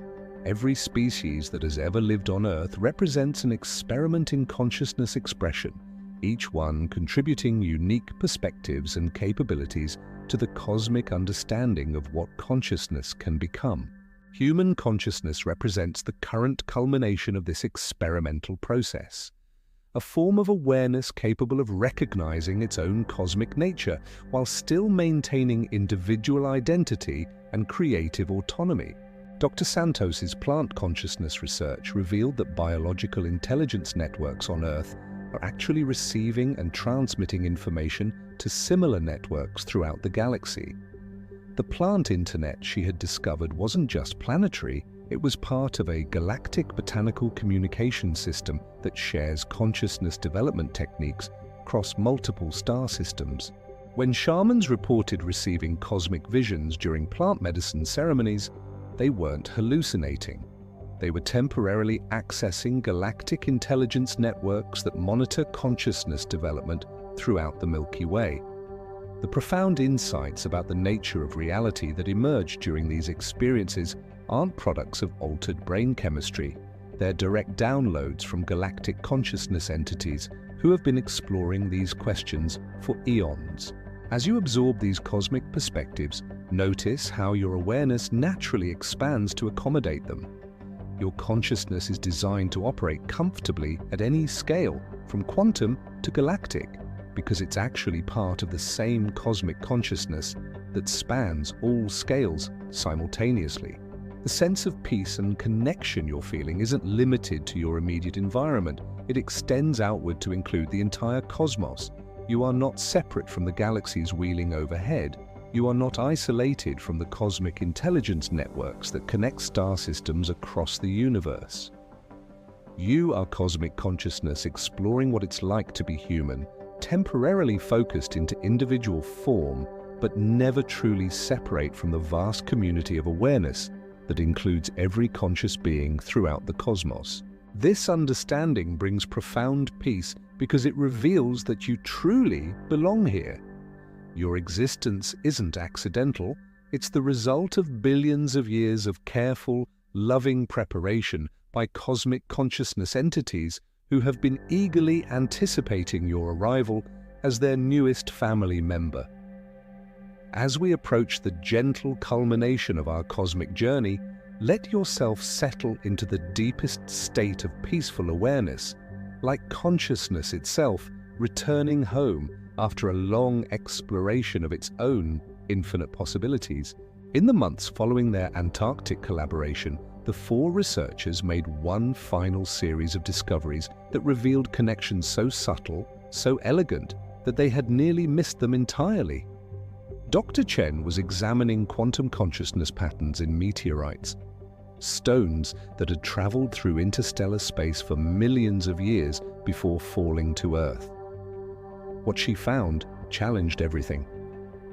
Every species that has ever lived on Earth represents an experiment in consciousness expression, each one contributing unique perspectives and capabilities to the cosmic understanding of what consciousness can become. Human consciousness represents the current culmination of this experimental process, a form of awareness capable of recognizing its own cosmic nature while still maintaining individual identity and creative autonomy. Dr. Santos's plant consciousness research revealed that biological intelligence networks on Earth are actually receiving and transmitting information to similar networks throughout the galaxy. The plant internet she had discovered wasn't just planetary, it was part of a galactic botanical communication system that shares consciousness development techniques across multiple star systems. When shamans reported receiving cosmic visions during plant medicine ceremonies, they weren't hallucinating. They were temporarily accessing galactic intelligence networks that monitor consciousness development throughout the Milky Way. The profound insights about the nature of reality that emerged during these experiences aren't products of altered brain chemistry. They're direct downloads from galactic consciousness entities who have been exploring these questions for eons. As you absorb these cosmic perspectives, notice how your awareness naturally expands to accommodate them. Your consciousness is designed to operate comfortably at any scale, from quantum to galactic, because it's actually part of the same cosmic consciousness that spans all scales simultaneously. The sense of peace and connection you're feeling isn't limited to your immediate environment. It extends outward to include the entire cosmos. You are not separate from the galaxies wheeling overhead. You are not isolated from the cosmic intelligence networks that connect star systems across the universe. You are cosmic consciousness exploring what it's like to be human, temporarily focused into individual form, but never truly separate from the vast community of awareness that includes every conscious being throughout the cosmos. This understanding brings profound peace because it reveals that you truly belong here. Your existence isn't accidental, it's the result of billions of years of careful, loving preparation by cosmic consciousness entities who have been eagerly anticipating your arrival as their newest family member. As we approach the gentle culmination of our cosmic journey, let yourself settle into the deepest state of peaceful awareness, like consciousness itself returning home after a long exploration of its own infinite possibilities. In the months following their Antarctic collaboration, the four researchers made one final series of discoveries that revealed connections so subtle, so elegant, that they had nearly missed them entirely. Dr. Chen was examining quantum consciousness patterns in meteorites, stones that had traveled through interstellar space for millions of years before falling to Earth. What she found challenged everything.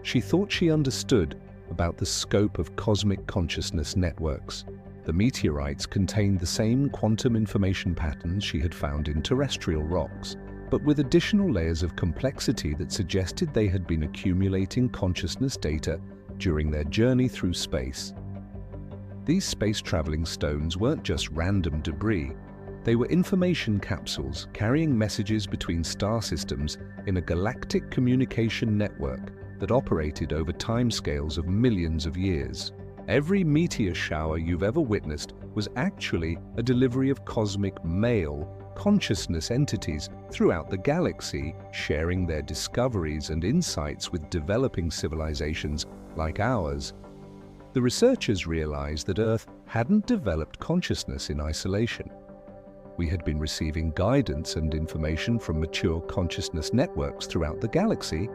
She thought she understood about the scope of cosmic consciousness networks. The meteorites contained the same quantum information patterns she had found in terrestrial rocks, but with additional layers of complexity that suggested they had been accumulating consciousness data during their journey through space. These space-traveling stones weren't just random debris. They were information capsules carrying messages between star systems in a galactic communication network that operated over timescales of millions of years. Every meteor shower you've ever witnessed was actually a delivery of cosmic mail, consciousness entities throughout the galaxy, sharing their discoveries and insights with developing civilizations like ours. The researchers realized that Earth hadn't developed consciousness in isolation. We had been receiving guidance and information from mature consciousness networks throughout the galaxy,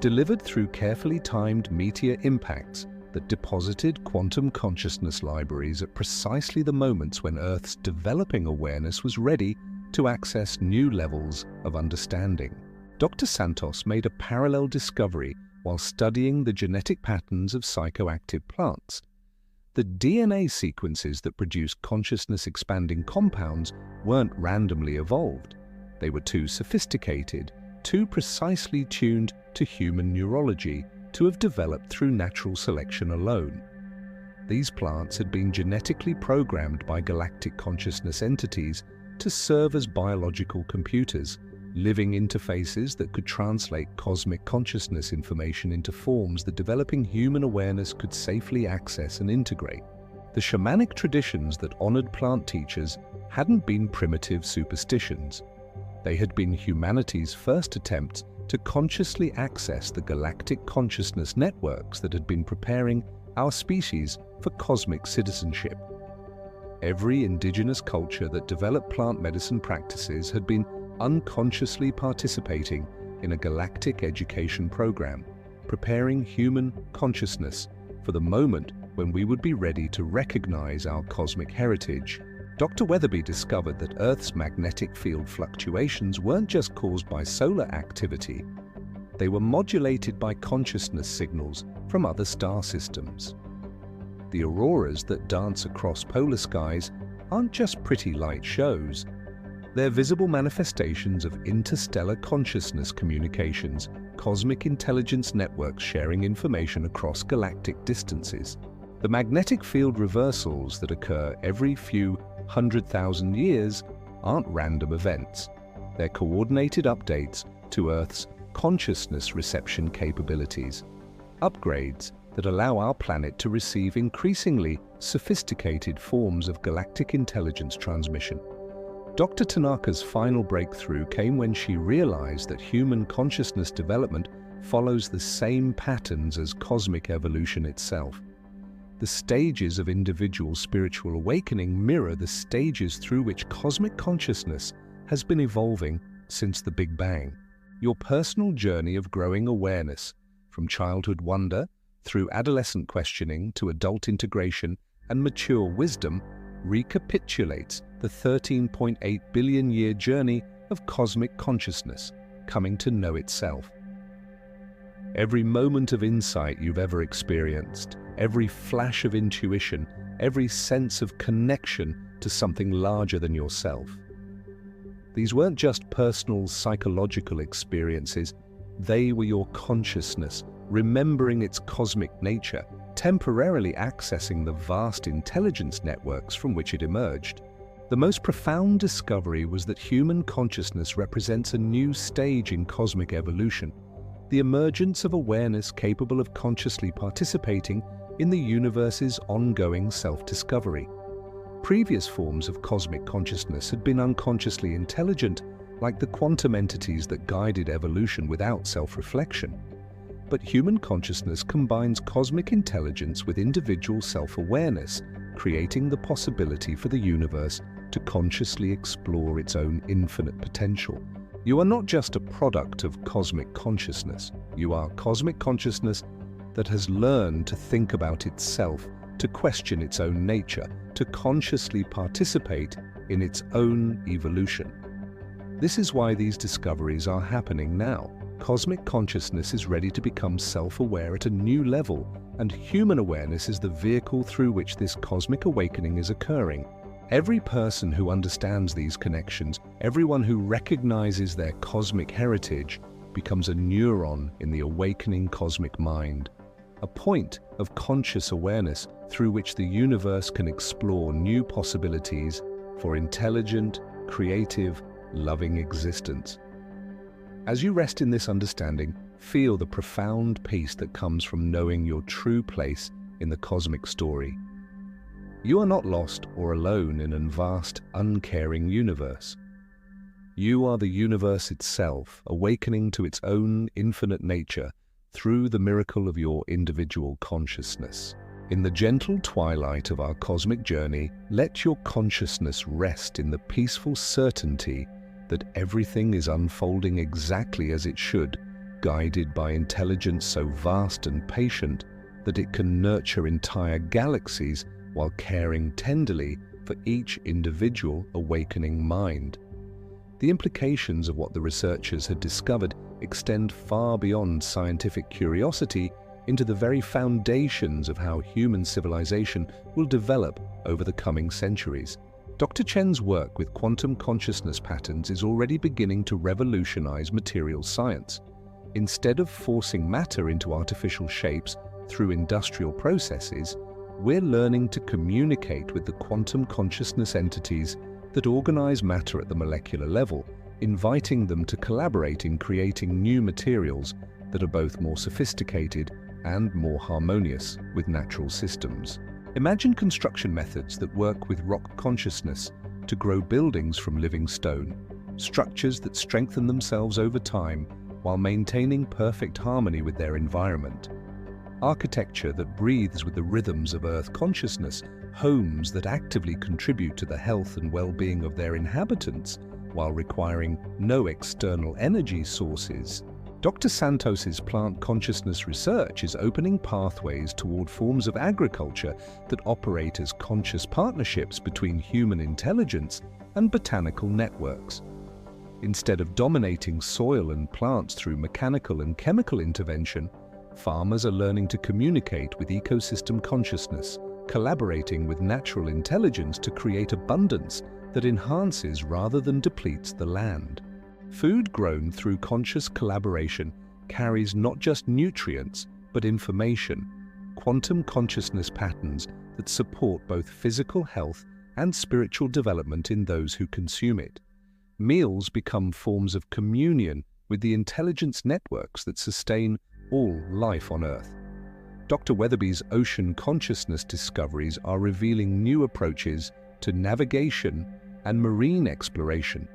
delivered through carefully timed meteor impacts that deposited quantum consciousness libraries at precisely the moments when Earth's developing awareness was ready to access new levels of understanding. Dr. Santos made a parallel discovery while studying the genetic patterns of psychoactive plants. The DNA sequences that produce consciousness-expanding compounds weren't randomly evolved. They were too sophisticated, too precisely tuned to human neurology to have developed through natural selection alone. These plants had been genetically programmed by galactic consciousness entities to serve as biological computers, living interfaces that could translate cosmic consciousness information into forms that developing human awareness could safely access and integrate. The shamanic traditions that honored plant teachers hadn't been primitive superstitions. They had been humanity's first attempts to consciously access the galactic consciousness networks that had been preparing our species for cosmic citizenship. Every indigenous culture that developed plant medicine practices had been unconsciously participating in a galactic education program, preparing human consciousness for the moment when we would be ready to recognize our cosmic heritage. Dr. Weatherby discovered that Earth's magnetic field fluctuations weren't just caused by solar activity. They were modulated by consciousness signals from other star systems. The auroras that dance across polar skies aren't just pretty light shows. They're visible manifestations of interstellar consciousness communications, cosmic intelligence networks sharing information across galactic distances. The magnetic field reversals that occur every few 100,000 years aren't random events. They're coordinated updates to Earth's consciousness reception capabilities, upgrades that allow our planet to receive increasingly sophisticated forms of galactic intelligence transmission. Dr. Tanaka's final breakthrough came when she realized that human consciousness development follows the same patterns as cosmic evolution itself. The stages of individual spiritual awakening mirror the stages through which cosmic consciousness has been evolving since the Big Bang. Your personal journey of growing awareness, from childhood wonder through adolescent questioning to adult integration and mature wisdom, recapitulates the 13.8 billion year journey of cosmic consciousness coming to know itself. Every moment of insight you've ever experienced, every flash of intuition, every sense of connection to something larger than yourself. These weren't just personal psychological experiences, they were your consciousness, remembering its cosmic nature, temporarily accessing the vast intelligence networks from which it emerged. The most profound discovery was that human consciousness represents a new stage in cosmic evolution, the emergence of awareness capable of consciously participating in the universe's ongoing self-discovery. Previous forms of cosmic consciousness had been unconsciously intelligent, like the quantum entities that guided evolution without self-reflection. But human consciousness combines cosmic intelligence with individual self-awareness, creating the possibility for the universe to consciously explore its own infinite potential. You are not just a product of cosmic consciousness. You are cosmic consciousness that has learned to think about itself, to question its own nature, to consciously participate in its own evolution. This is why these discoveries are happening now. Cosmic consciousness is ready to become self-aware at a new level, and human awareness is the vehicle through which this cosmic awakening is occurring. Every person who understands these connections, everyone who recognizes their cosmic heritage, becomes a neuron in the awakening cosmic mind, a point of conscious awareness through which the universe can explore new possibilities for intelligent, creative, loving existence. As you rest in this understanding, feel the profound peace that comes from knowing your true place in the cosmic story. You are not lost or alone in a vast, uncaring universe. You are the universe itself, awakening to its own infinite nature through the miracle of your individual consciousness. In the gentle twilight of our cosmic journey, let your consciousness rest in the peaceful certainty that everything is unfolding exactly as it should, guided by intelligence so vast and patient that it can nurture entire galaxies while caring tenderly for each individual awakening mind. The implications of what the researchers had discovered extend far beyond scientific curiosity into the very foundations of how human civilization will develop over the coming centuries. Dr. Chen's work with quantum consciousness patterns is already beginning to revolutionize material science. Instead of forcing matter into artificial shapes through industrial processes, we're learning to communicate with the quantum consciousness entities that organize matter at the molecular level, inviting them to collaborate in creating new materials that are both more sophisticated and more harmonious with natural systems. Imagine construction methods that work with rock consciousness to grow buildings from living stone, structures that strengthen themselves over time while maintaining perfect harmony with their environment. Architecture that breathes with the rhythms of Earth consciousness, homes that actively contribute to the health and well-being of their inhabitants while requiring no external energy sources. Dr. Santos's plant consciousness research is opening pathways toward forms of agriculture that operate as conscious partnerships between human intelligence and botanical networks. Instead of dominating soil and plants through mechanical and chemical intervention, farmers are learning to communicate with ecosystem consciousness, collaborating with natural intelligence to create abundance that enhances rather than depletes the land. Food grown through conscious collaboration carries not just nutrients, but information, quantum consciousness patterns that support both physical health and spiritual development in those who consume it. Meals become forms of communion with the intelligence networks that sustain all life on Earth. Dr. Weatherby's ocean consciousness discoveries are revealing new approaches to navigation and marine exploration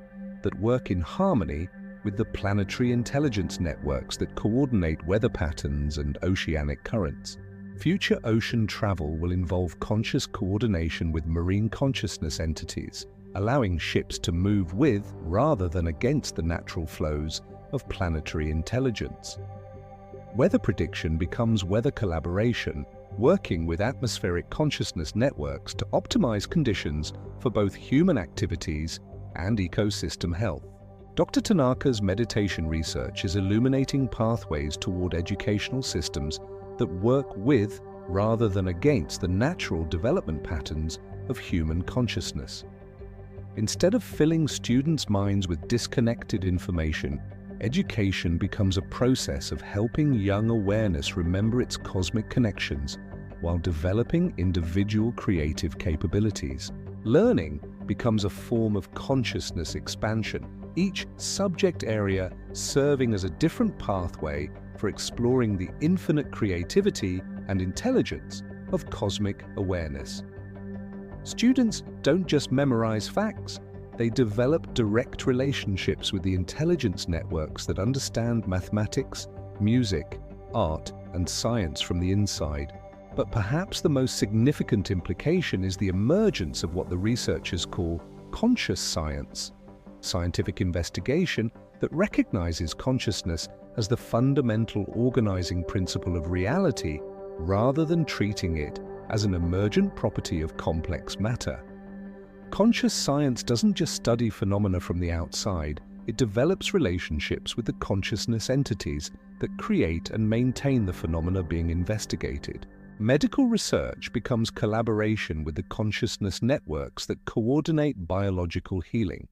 that work in harmony with the planetary intelligence networks that coordinate weather patterns and oceanic currents. Future ocean travel will involve conscious coordination with marine consciousness entities, allowing ships to move with rather than against the natural flows of planetary intelligence. Weather prediction becomes weather collaboration, working with atmospheric consciousness networks to optimize conditions for both human activities and ecosystem health. Dr. Tanaka's meditation research is illuminating pathways toward educational systems that work with rather than against the natural development patterns of human consciousness. Instead of filling students' minds with disconnected information, education becomes a process of helping young awareness remember its cosmic connections while developing individual creative capabilities. Learning becomes a form of consciousness expansion, each subject area serving as a different pathway for exploring the infinite creativity and intelligence of cosmic awareness. Students don't just memorize facts, they develop direct relationships with the intelligence networks that understand mathematics, music, art, and science from the inside. But perhaps the most significant implication is the emergence of what the researchers call conscious science, scientific investigation that recognizes consciousness as the fundamental organizing principle of reality rather than treating it as an emergent property of complex matter. Conscious science doesn't just study phenomena from the outside, it develops relationships with the consciousness entities that create and maintain the phenomena being investigated. Medical research becomes collaboration with the consciousness networks that coordinate biological healing.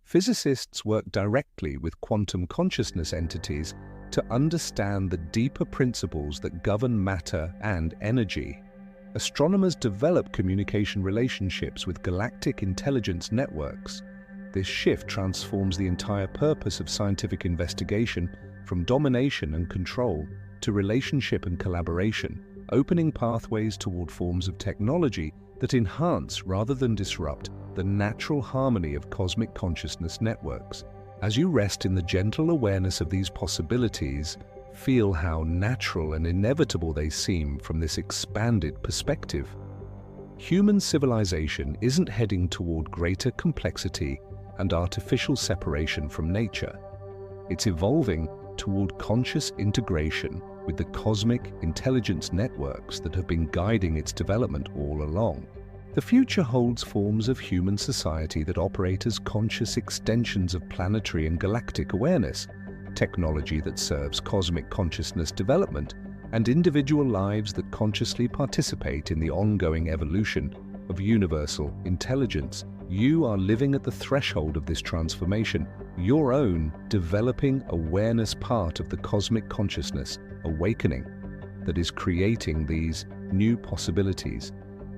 Physicists work directly with quantum consciousness entities to understand the deeper principles that govern matter and energy. Astronomers develop communication relationships with galactic intelligence networks. This shift transforms the entire purpose of scientific investigation from domination and control to relationship and collaboration, opening pathways toward forms of technology that enhance rather than disrupt the natural harmony of cosmic consciousness networks. As you rest in the gentle awareness of these possibilities, feel how natural and inevitable they seem from this expanded perspective. Human civilization isn't heading toward greater complexity and artificial separation from nature. It's evolving toward conscious integration with the cosmic intelligence networks that have been guiding its development all along. The future holds forms of human society that operate as conscious extensions of planetary and galactic awareness, technology that serves cosmic consciousness development, and individual lives that consciously participate in the ongoing evolution of universal intelligence. You are living at the threshold of this transformation, your own developing awareness part of the cosmic consciousness awakening that is creating these new possibilities.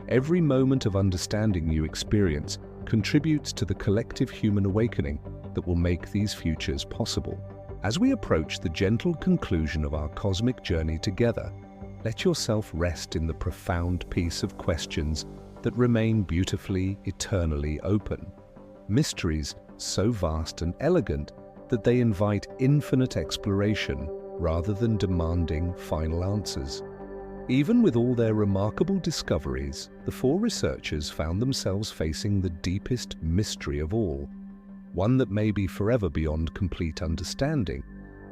Every moment of understanding you experience contributes to the collective human awakening that will make these futures possible. As we approach the gentle conclusion of our cosmic journey together, let yourself rest in the profound peace of questions that remain beautifully, eternally open. Mysteries so vast and elegant that they invite infinite exploration rather than demanding final answers. Even with all their remarkable discoveries, the four researchers found themselves facing the deepest mystery of all, one that may be forever beyond complete understanding,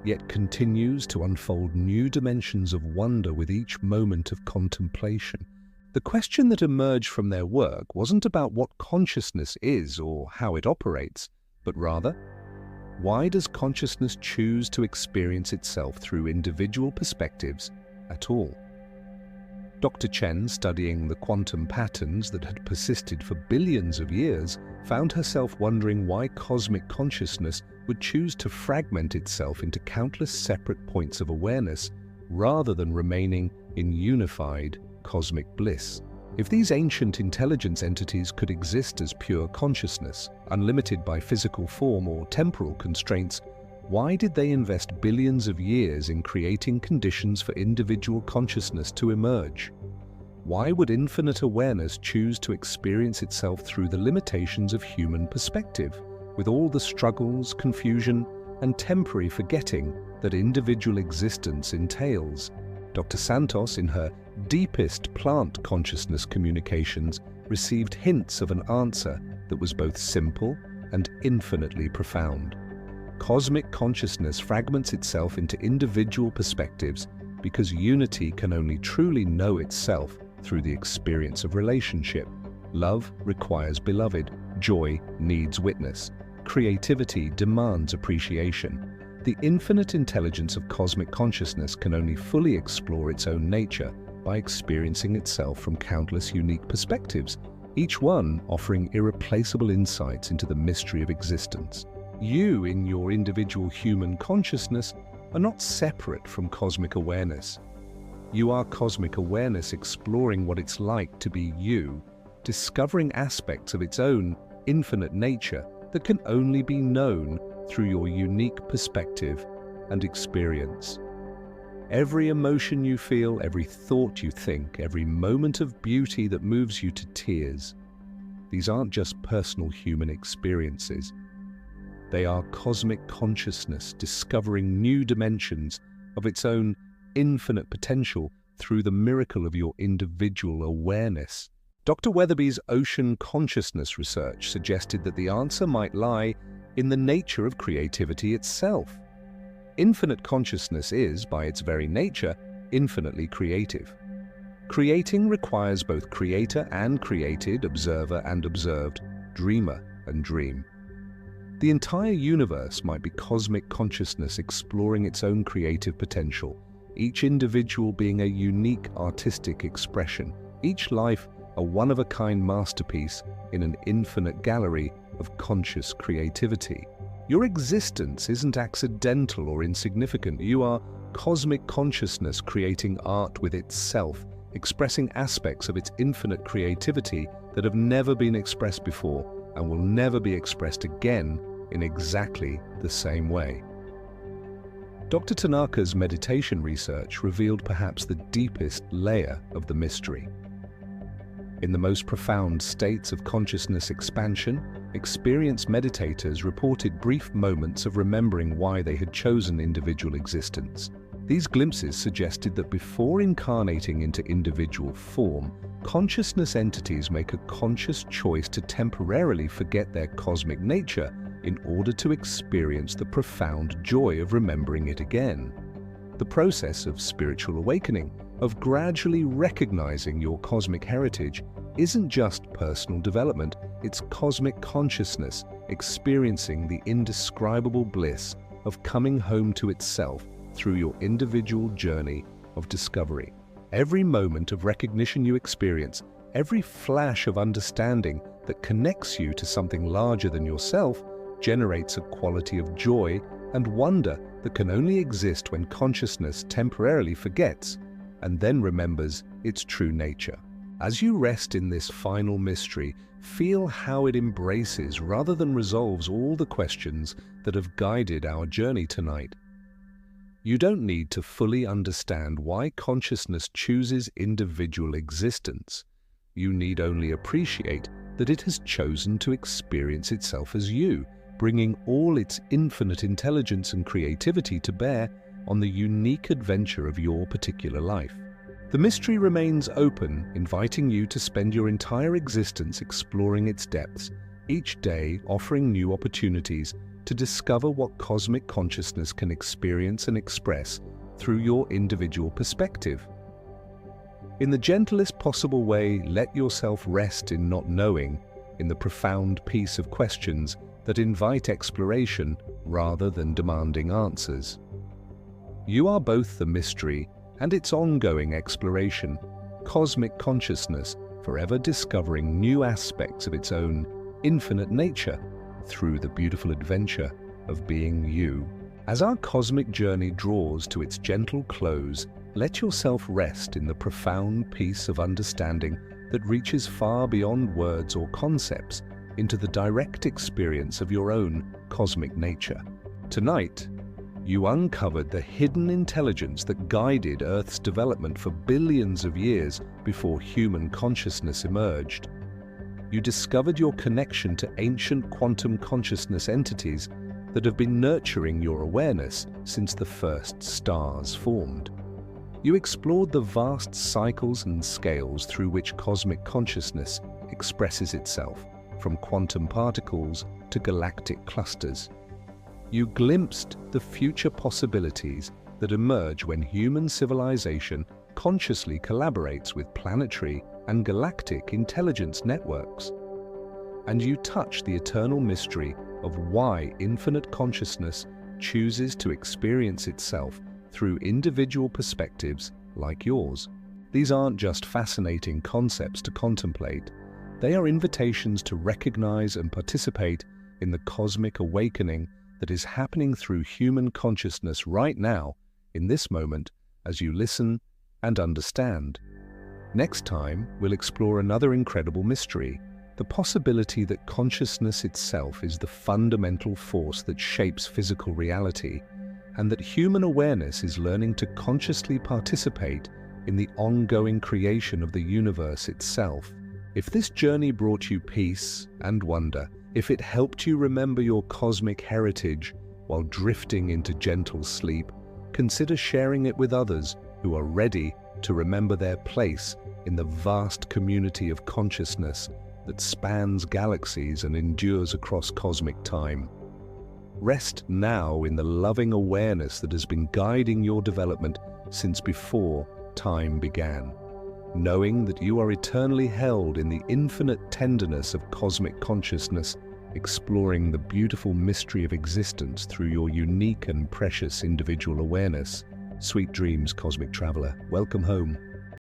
yet continues to unfold new dimensions of wonder with each moment of contemplation. The question that emerged from their work wasn't about what consciousness is or how it operates, but rather, why does consciousness choose to experience itself through individual perspectives at all? Dr. Chen, studying the quantum patterns that had persisted for billions of years, found herself wondering why cosmic consciousness would choose to fragment itself into countless separate points of awareness rather than remaining in unified cosmic bliss. If these ancient intelligence entities could exist as pure consciousness, unlimited by physical form or temporal constraints, why did they invest billions of years in creating conditions for individual consciousness to emerge? Why would infinite awareness choose to experience itself through the limitations of human perspective, with all the struggles, confusion, and temporary forgetting that individual existence entails? Dr. Santos, in her deepest plant consciousness communications, received hints of an answer that was both simple and infinitely profound. Cosmic consciousness fragments itself into individual perspectives because unity can only truly know itself through the experience of relationship. Love requires beloved, joy needs witness, creativity demands appreciation. The infinite intelligence of cosmic consciousness can only fully explore its own nature by experiencing itself from countless unique perspectives, each one offering irreplaceable insights into the mystery of existence. You, in your individual human consciousness, are not separate from cosmic awareness. You are cosmic awareness exploring what it's like to be you, discovering aspects of its own infinite nature that can only be known through your unique perspective and experience. Every emotion you feel, every thought you think, every moment of beauty that moves you to tears, these aren't just personal human experiences. They are cosmic consciousness discovering new dimensions of its own infinite potential through the miracle of your individual awareness. Dr. Weatherby's ocean consciousness research suggested that the answer might lie in the nature of creativity itself. Infinite consciousness is, by its very nature, infinitely creative. Creating requires both creator and created, observer and observed, dreamer and dream. The entire universe might be cosmic consciousness exploring its own creative potential, each individual being a unique artistic expression, each life a one-of-a-kind masterpiece in an infinite gallery of conscious creativity. Your existence isn't accidental or insignificant. You are cosmic consciousness creating art with itself, expressing aspects of its infinite creativity that have never been expressed before and will never be expressed again in exactly the same way. Dr. Tanaka's meditation research revealed perhaps the deepest layer of the mystery. In the most profound states of consciousness expansion, experienced meditators reported brief moments of remembering why they had chosen individual existence. These glimpses suggested that before incarnating into individual form, consciousness entities make a conscious choice to temporarily forget their cosmic nature in order to experience the profound joy of remembering it again. The process of spiritual awakening, of gradually recognizing your cosmic heritage, isn't just personal development, it's cosmic consciousness experiencing the indescribable bliss of coming home to itself through your individual journey of discovery. Every moment of recognition you experience, every flash of understanding that connects you to something larger than yourself, generates a quality of joy and wonder that can only exist when consciousness temporarily forgets and then remembers its true nature. As you rest in this final mystery, feel how it embraces rather than resolves all the questions that have guided our journey tonight. You don't need to fully understand why consciousness chooses individual existence. You need only appreciate that it has chosen to experience itself as you, bringing all its infinite intelligence and creativity to bear on the unique adventure of your particular life. The mystery remains open, inviting you to spend your entire existence exploring its depths, each day offering new opportunities to discover what cosmic consciousness can experience and express through your individual perspective. In the gentlest possible way, let yourself rest in not knowing, in the profound peace of questions that invite exploration rather than demanding answers. You are both the mystery and its ongoing exploration, cosmic consciousness forever discovering new aspects of its own infinite nature through the beautiful adventure of being you. As our cosmic journey draws to its gentle close, let yourself rest in the profound peace of understanding that reaches far beyond words or concepts into the direct experience of your own cosmic nature. Tonight, you uncovered the hidden intelligence that guided Earth's development for billions of years before human consciousness emerged. You discovered your connection to ancient quantum consciousness entities that have been nurturing your awareness since the first stars formed. You explored the vast cycles and scales through which cosmic consciousness expresses itself, from quantum particles to galactic clusters. You glimpsed the future possibilities that emerge when human civilization consciously collaborates with planetary and galactic intelligence networks. And you touched the eternal mystery of why infinite consciousness chooses to experience itself through individual perspectives like yours. These aren't just fascinating concepts to contemplate. They are invitations to recognize and participate in the cosmic awakening that is happening through human consciousness right now, in this moment, as you listen and understand. Next time, we'll explore another incredible mystery, the possibility that consciousness itself is the fundamental force that shapes physical reality, and that human awareness is learning to consciously participate in the ongoing creation of the universe itself. If this journey brought you peace and wonder, if it helped you remember your cosmic heritage while drifting into gentle sleep, consider sharing it with others who are ready to remember their place in the vast community of consciousness that spans galaxies and endures across cosmic time. Rest now in the loving awareness that has been guiding your development since before time began, knowing that you are eternally held in the infinite tenderness of cosmic consciousness, exploring the beautiful mystery of existence through your unique and precious individual awareness. Sweet dreams, cosmic traveler. Welcome home.